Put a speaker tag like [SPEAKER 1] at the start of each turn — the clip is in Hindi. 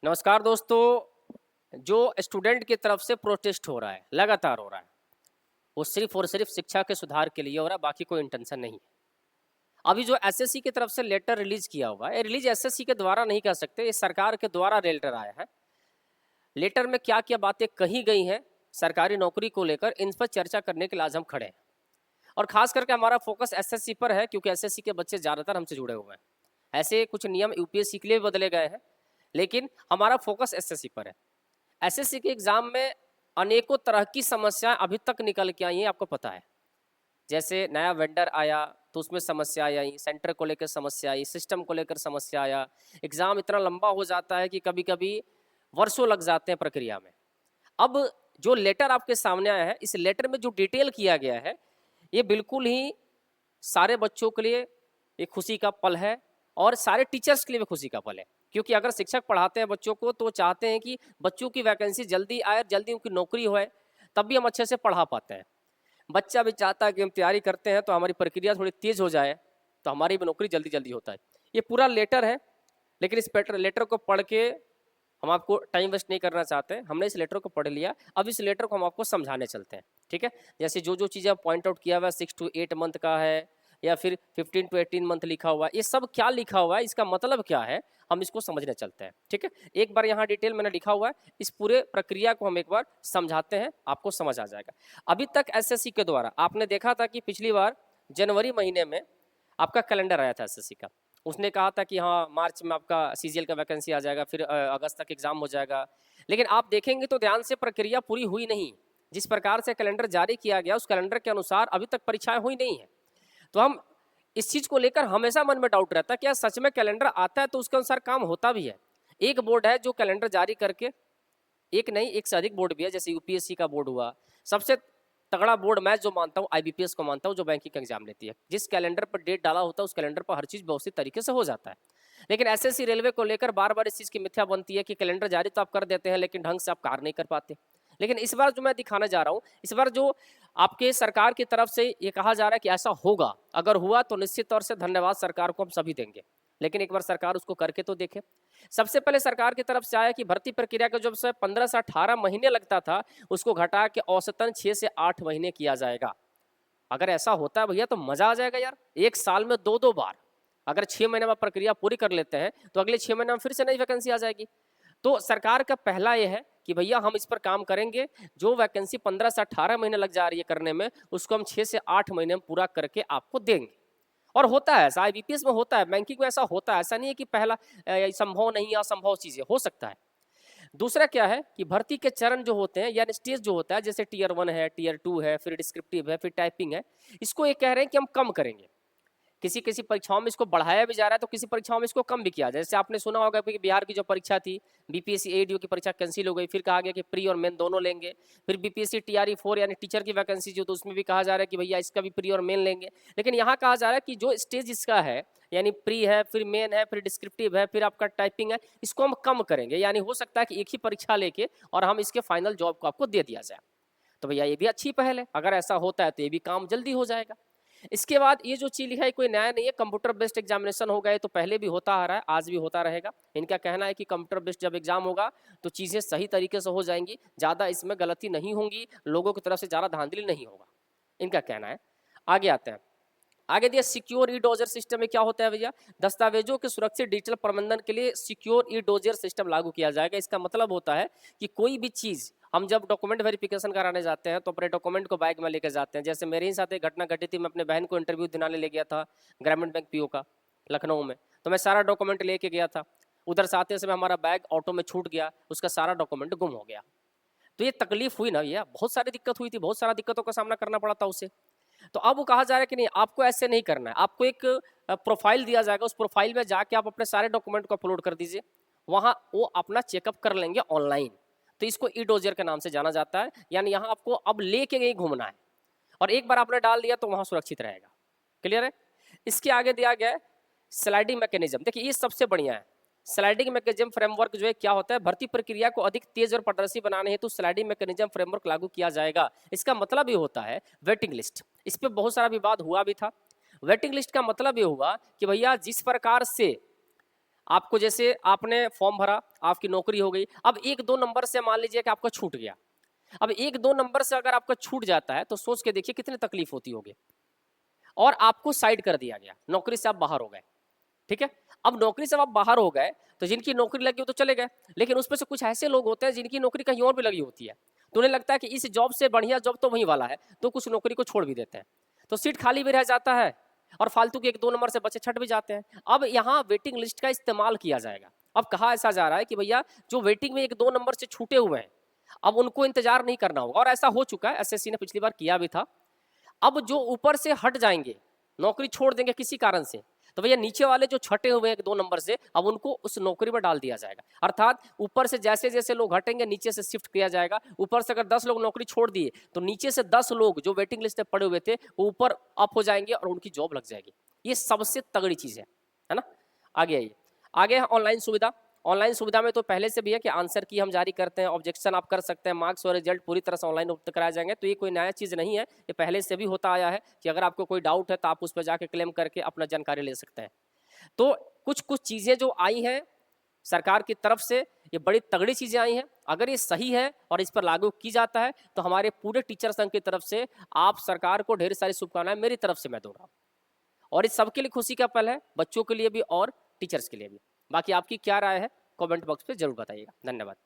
[SPEAKER 1] नमस्कार दोस्तों। जो स्टूडेंट की तरफ से प्रोटेस्ट हो रहा है, लगातार हो रहा है, वो सिर्फ और सिर्फ शिक्षा के सुधार के लिए हो रहा है, बाकी कोई इंटेंशन नहीं है। अभी जो एसएससी की तरफ से लेटर रिलीज किया हुआ है, रिलीज एसएससी के द्वारा नहीं कर सकते, ये सरकार के द्वारा लेटर आया है। लेटर में क्या क्या बातें कही गई हैं सरकारी नौकरी को लेकर, इन पर चर्चा करने के लिए आज हम खड़े हैं। और खास करके हमारा फोकस एसएससी पर है, क्योंकि एसएससी के बच्चे ज़्यादातर हमसे जुड़े हुए हैं। ऐसे कुछ नियम यूपीएससी के लिए भी बदले गए हैं, लेकिन हमारा फोकस एसएससी पर है। एसएससी के एग्जाम में अनेकों तरह की समस्याएं अभी तक निकल के आई हैं, आपको पता है। जैसे नया वेंडर आया तो उसमें समस्या आई, सेंटर को लेकर समस्या आई, सिस्टम को लेकर समस्या आया। एग्जाम इतना लंबा हो जाता है कि कभी कभी वर्षों लग जाते हैं प्रक्रिया में। अब जो लेटर आपके सामने आया है, इस लेटर में जो डिटेल किया गया है, ये बिल्कुल ही सारे बच्चों के लिए एक खुशी का पल है और सारे टीचर्स के लिए भी खुशी का पल है। क्योंकि अगर शिक्षक पढ़ाते हैं बच्चों को तो चाहते हैं कि बच्चों की वैकेंसी जल्दी आए, जल्दी उनकी नौकरी होए, तब भी हम अच्छे से पढ़ा पाते हैं। बच्चा भी चाहता है कि हम तैयारी करते हैं तो हमारी प्रक्रिया थोड़ी तेज हो जाए, तो हमारी भी नौकरी जल्दी जल्दी होता है। ये पूरा लेटर है, लेकिन इस लेटर को पढ़ के हम आपको टाइम वेस्ट नहीं करना चाहते। हमने इस लेटर को पढ़ लिया, अब इस लेटर को हम आपको समझाने चलते हैं, ठीक है। जैसे जो जो चीज़ें पॉइंट आउट किया हुआ है, 6 to 8 मंथ का है या फिर 15 to 18 मंथ लिखा हुआ है, ये सब क्या लिखा हुआ है, इसका मतलब क्या है, हम इसको समझने चलते हैं, ठीक है। एक बार यहाँ डिटेल मैंने लिखा हुआ है, इस पूरे प्रक्रिया को हम एक बार समझाते हैं, आपको समझ आ जाएगा। अभी तक एसएससी के द्वारा आपने देखा था कि पिछली बार जनवरी महीने में आपका कैलेंडर आया था एसएससी का। उसने कहा था कि हाँ मार्च में आपका सीजीएल का वैकेंसी आ जाएगा, फिर अगस्त तक एग्जाम हो जाएगा। लेकिन आप देखेंगे तो ध्यान से प्रक्रिया पूरी हुई नहीं। जिस प्रकार से कैलेंडर जारी किया गया, उस कैलेंडर के अनुसार अभी तक परीक्षाएं हुई नहीं है। तो हम इस चीज़ को लेकर हमेशा मन में डाउट रहता है कि यार सच में कैलेंडर आता है तो उसके अनुसार काम होता भी है। एक बोर्ड है जो कैलेंडर जारी करके, एक नहीं एक से अधिक बोर्ड भी है, जैसे यूपीएससी का बोर्ड हुआ। सबसे तगड़ा बोर्ड मैं जो मानता हूँ आईबीपीएस को मानता हूँ, जो बैंकिंग का एग्जाम लेती है। जिस कैलेंडर पर डेट डाला होता है उस कैलेंडर पर हर चीज़ व्यवस्थित तरीके से हो जाता है। लेकिन एसएससी रेलवे को लेकर बार बार इस चीज़ की मिथ्या बनती है कि कैलेंडर जारी तो आप कर देते हैं लेकिन ढंग से आप कार्य नहीं कर पाते। लेकिन इस बार जो मैं दिखाना जा रहा हूँ, इस बार जो आपके सरकार की तरफ से ये कहा जा रहा है कि ऐसा होगा, अगर हुआ तो निश्चित तौर से धन्यवाद सरकार को हम सभी देंगे। लेकिन एक बार सरकार उसको करके तो देखे। सबसे पहले सरकार की तरफ से आया कि भर्ती प्रक्रिया का जब से 15 से 18 महीने लगता था, उसको घटा के औसतन 6 से 8 महीने किया जाएगा। अगर ऐसा होता है भैया तो मजा आ जाएगा यार। एक साल में 2-2 बार अगर 6 महीने में प्रक्रिया पूरी कर लेते हैं तो अगले 6 महीने में फिर से नई वैकेंसी आ जाएगी। तो सरकार का पहला ये है कि भैया हम इस पर काम करेंगे। जो वैकेंसी 15 से 18 महीने लग जा रही है करने में, उसको हम 6 से 8 महीने में पूरा करके आपको देंगे। और होता है ऐसा, आईबीपीएस में होता है, बैंकिंग में ऐसा होता है। ऐसा नहीं है कि पहला संभव नहीं, असंभव चीजें हो सकता है। दूसरा क्या है कि भर्ती के चरण जो होते हैं यानी स्टेज जो होता है, जैसे टीयर 1 है, टीयर 2 है, फिर डिस्क्रिप्टिव है, फिर टाइपिंग है, इसको ये कह रहे हैं कि हम कम करेंगे। किसी किसी परीक्षाओं में इसको बढ़ाया भी जा रहा है, तो किसी परीक्षाओं में इसको कम भी किया। जैसे आपने सुना होगा कि बिहार की जो परीक्षा थी, बीपीएससी एडीओ की परीक्षा कैंसिल हो गई, फिर कहा गया कि प्री और मेन दोनों लेंगे। फिर बीपीएससी टीआरई 4 यानी टीचर की वैकेंसी जो, तो उसमें भी कहा जा रहा है कि भैया इसका भी प्री और मेन लेंगे। लेकिन यहाँ कहा जा रहा है कि जो स्टेज इसका है, यानी प्री है, फिर मेन है, फिर डिस्क्रिप्टिव है, फिर आपका टाइपिंग है, इसको हम कम करेंगे। यानी हो सकता है कि एक ही परीक्षा लेके और हम इसके फाइनल जॉब को आपको दे दिया जाए। तो भैया ये भी अच्छी पहल है। अगर ऐसा होता है तो ये भी काम जल्दी हो जाएगा। इसके बाद ये जो चीज लिखा है कोई नया नहीं है, कंप्यूटर बेस्ड एग्जामिनेशन हो गए तो पहले भी होता आ रहा है, आज भी होता रहेगा। इनका कहना है कि कंप्यूटर बेस्ड जब एग्जाम होगा तो चीजें सही तरीके से हो जाएंगी, ज्यादा इसमें गलती नहीं होंगी, लोगों की तरफ से ज्यादा धांधली नहीं होगा, इनका कहना है। आगे आते हैं। आगे दिया सिक्योर ई डोजर सिस्टम में क्या होता है भैया, दस्तावेजों के सुरक्षित डिजिटल प्रबंधन के लिए सिक्योर ई डोजर सिस्टम लागू किया जाएगा। इसका मतलब होता है कि कोई भी चीज हम जब डॉक्यूमेंट वेरिफिकेशन कराने जाते हैं तो अपने डॉक्यूमेंट को बैग में लेकर जाते हैं। जैसे मेरे ही साथ एक घटना घटी थी, मैं अपने बहन को इंटरव्यू दिलाने ले गया था ग्रामीण बैंक पीओ का लखनऊ में। तो मैं सारा डॉक्यूमेंट लेके गया था, उधर से आते समय हमारा बैग ऑटो में छूट गया, उसका सारा डॉक्यूमेंट गुम हो गया। तो ये तकलीफ हुई ना भैया, बहुत सारी दिक्कत हुई थी, बहुत सारा दिक्कतों का सामना करना पड़ा था उसे। तो अब वो कहा जा रहा है कि नहीं, आपको ऐसे नहीं करना है, आपको एक प्रोफाइल दिया जाएगा, उस प्रोफाइल में जाके आप अपने सारे डॉक्यूमेंट को अपलोड कर दीजिए, वहां वो अपना चेकअप कर लेंगे ऑनलाइन। तो इसको ई डोजर के नाम से जाना जाता है। यानी यहाँ आपको अब लेके नहीं घूमना है, और एक बार आपने डाल दिया तो वहां सुरक्षित रहेगा। क्लियर है। इसके आगे दिया गया है स्लाइडिंग मैकेनिज्म। देखिए ये सबसे बढ़िया है। स्लाइडिंग मैकेनिज्म फ्रेमवर्क जो है क्या होता है, भर्ती प्रक्रिया को अधिक तेज और पारदर्शी बनाने हेतु स्लाइडिंग मैकेनिज्म फ्रेमवर्क लागू किया जाएगा। इसका मतलब ये होता है वेटिंग लिस्ट। इस पर बहुत सारा विवाद हुआ भी था। वेटिंग लिस्ट का मतलब ये हुआ कि भैया जिस प्रकार से आपको जैसे आपने फॉर्म भरा, आपकी नौकरी हो गई, अब 1-2 नंबर से मान लीजिए कि आपका छूट गया। अब 1-2 नंबर से अगर आपका छूट जाता है तो सोच के देखिए कितनी तकलीफ होती होगी। और आपको साइड कर दिया गया, नौकरी से आप बाहर हो गए, ठीक है। अब नौकरी से आप बाहर हो गए तो जिनकी नौकरी लगी वो तो चले गए, लेकिन उसमें से कुछ ऐसे लोग होते हैं जिनकी नौकरी कहीं और भी लगी होती है, तो उन्हें लगता है कि इस जॉब से बढ़िया जॉब तो वहीं वाला है, तो कुछ नौकरी को छोड़ भी देते हैं, तो सीट खाली भी रह जाता है और फालतू के 1-2 नंबर से बच्चे छट भी जाते हैं। अब यहाँ वेटिंग लिस्ट का इस्तेमाल किया जाएगा। अब कहा ऐसा जा रहा है कि भैया जो वेटिंग में 1-2 नंबर से छूटे हुए हैं, अब उनको इंतजार नहीं करना होगा, और ऐसा हो चुका है, एसएससी ने पिछली बार किया भी था। अब जो ऊपर से हट जाएंगे, नौकरी छोड़ देंगे किसी कारण से, तो भैया नीचे वाले जो छटे हुए हैं 2 नंबर से, अब उनको उस नौकरी में डाल दिया जाएगा। अर्थात ऊपर से जैसे जैसे लोग हटेंगे नीचे से शिफ्ट किया जाएगा। ऊपर से अगर 10 लोग नौकरी छोड़ दिए तो नीचे से 10 लोग जो वेटिंग लिस्ट में पड़े हुए थे वो ऊपर अप हो जाएंगे और उनकी जॉब लग जाएगी। ये सबसे तगड़ी चीज है ना। आगे आइए, आगे है ऑनलाइन सुविधा। ऑनलाइन सुविधा में तो पहले से भी है कि आंसर की हम जारी करते हैं, ऑब्जेक्शन आप कर सकते हैं, मार्क्स और रिजल्ट पूरी तरह से ऑनलाइन उपलब्ध कराए जाएंगे, तो ये कोई नया चीज़ नहीं है, ये पहले से भी होता आया है कि अगर आपको कोई डाउट है तो आप उस पर जाके क्लेम करके अपना जानकारी ले सकते हैं। तो कुछ कुछ चीज़ें जो आई हैं सरकार की तरफ से, ये बड़ी तगड़ी चीज़ें आई हैं। अगर ये सही है और इस पर लागू की जाता है तो हमारे पूरे टीचर संघ की तरफ से आप सरकार को ढेर सारी शुभकामनाएं मेरी तरफ से मैं दे रहा हूँ। और इस सबके लिए खुशी का पल है, बच्चों के लिए भी और टीचर्स के लिए भी। बाकी आपकी क्या राय है कमेंट बॉक्स पे जरूर बताइएगा। धन्यवाद।